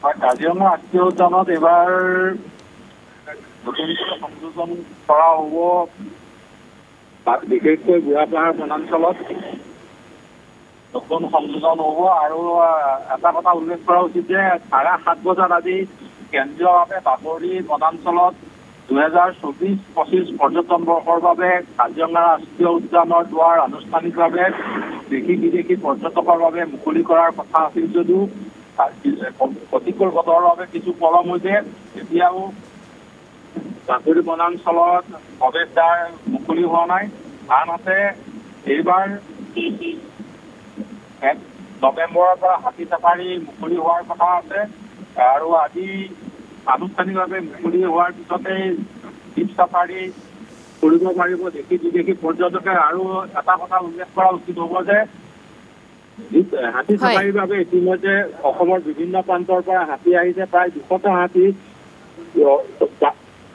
কাজিৰঙা ৰাষ্ট্ৰীয় উদ্যানত এইবাৰ নতুনকৈ সংযোজন কৰা হ'ব, বিশেষকৈ বুঢ়াপাহাৰ বনাঞ্চলত নতুন সংযোজন হ'ব। আৰু এটা কথা উল্লেখ কৰা উচিত যে 7:30 বজাত আজি কেন্দ্ৰীয়ভাৱে বাগৰি বনাঞ্চলত 2024-25 পৰ্যটন বৰ্ষৰ বাবে কাজিৰঙা ৰাষ্ট্ৰীয় উদ্যানৰ দুৱাৰ আনুষ্ঠানিকভাৱে দেশী বিদেশী পৰ্যটকৰ বাবে মুকলি কৰাৰ কথা আছিল যদিও প্ৰতিকূল বতৰৰ বাবে কিছু পলম হৈছে। এতিয়াও বাগৰি বনাঞ্চলত প্ৰৱেশদ্বাৰ মুকলি হোৱা নাই। আনহাতে এইবাৰ নৱেম্বৰৰ পৰা হাতী চাফাৰী মুকলি হোৱাৰ কথা আছে আৰু আজি আনুষ্ঠানিকভাৱে মুকলি হোৱাৰ পিছতেই জীপ চাফাৰী কৰিব পাৰিব দেশী বিদেশী পৰ্যটকে। আৰু এটা কথা উল্লেখ কৰা উচিত হ'ব যে হাতী চাফাৰীৰ বাবে ইতিমধ্যে অসমৰ বিভিন্ন প্ৰান্তৰ পৰা হাতী আহিছে। প্ৰায় 200টা হাতী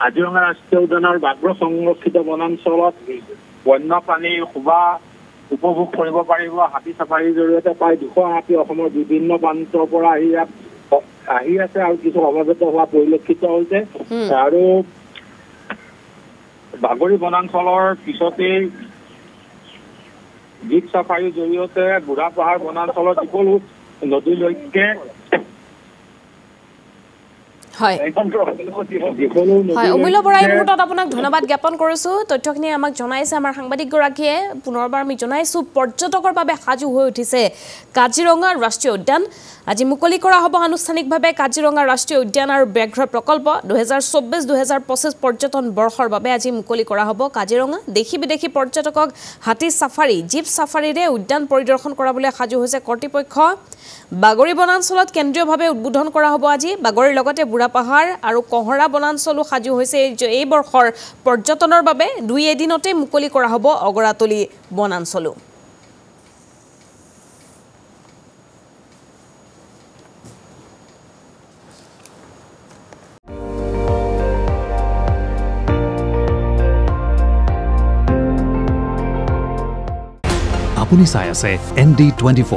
কাজিৰঙা ৰাষ্ট্ৰীয় উদ্যানৰ বাঘ্ৰ সংৰক্ষিত বনাঞ্চলত বন্যপ্ৰাণীৰ শোভা উপভোগ কৰিব পাৰিব। হাতী চাফাৰীৰ জৰিয়তে প্ৰায় 200 হাতী অসমৰ বিভিন্ন প্ৰান্তৰ পৰা আহি আছে আৰু কিছু সমবেত হোৱা পৰিলক্ষিত হৈছে। আৰু বাগৰি বনাঞ্চলৰ পিছতেই জীপ চাফাৰীৰ জৰিয়তে বুঢ়াপাহাৰ বনাঞ্চলৰ দীপলু নদীলৈকে অমূল্য বৰা, এই মুহূৰ্তত আপোনাক ধন্যবাদ জ্ঞাপন কৰিছোঁ। তথ্যখিনি আমাক জনাইছে আমাৰ সাংবাদিকগৰাকীয়ে। পুনৰবাৰ আমি জনাইছোঁ পৰ্যটকৰ বাবে সাজু হৈ উঠিছে কাজিৰঙা ৰাষ্ট্ৰীয় উদ্যান। আজি মুকলি কৰা হ'ব আনুষ্ঠানিকভাৱে কাজিৰঙা ৰাষ্ট্ৰীয় উদ্যান আৰু ব্যাঘ্ৰ প্ৰকল্প 2024-2025 পৰ্যটন বৰ্ষৰ বাবে আজি মুকলি কৰা হ'ব কাজিৰঙা। দেশী বিদেশী পৰ্যটকক হাতী চাফাৰী জীপ চাফাৰীৰে উদ্যান পৰিদৰ্শন কৰাবলৈ সাজু হৈছে কৰ্তৃপক্ষ। বাগৰি বনাঞ্চলত কেন্দ্ৰীয়ভাৱে উদ্বোধন কৰা হ'ব আজি। বাগৰিৰ লগতে বুঢ়াপাহাৰ আৰু কহৰা বনাঞ্চলো সাজু হৈছে এই বৰ্ষৰ পৰ্যটনৰ বাবে। 2 এদিনতে মুকলি কৰা হ'ব অগৰাতলি বনাঞ্চলো। আপুনি চাই আছে ND24,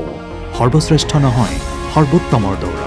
সৰ্বশ্ৰেষ্ঠ নহয় সৰ্বোত্তমৰ দৌৰা।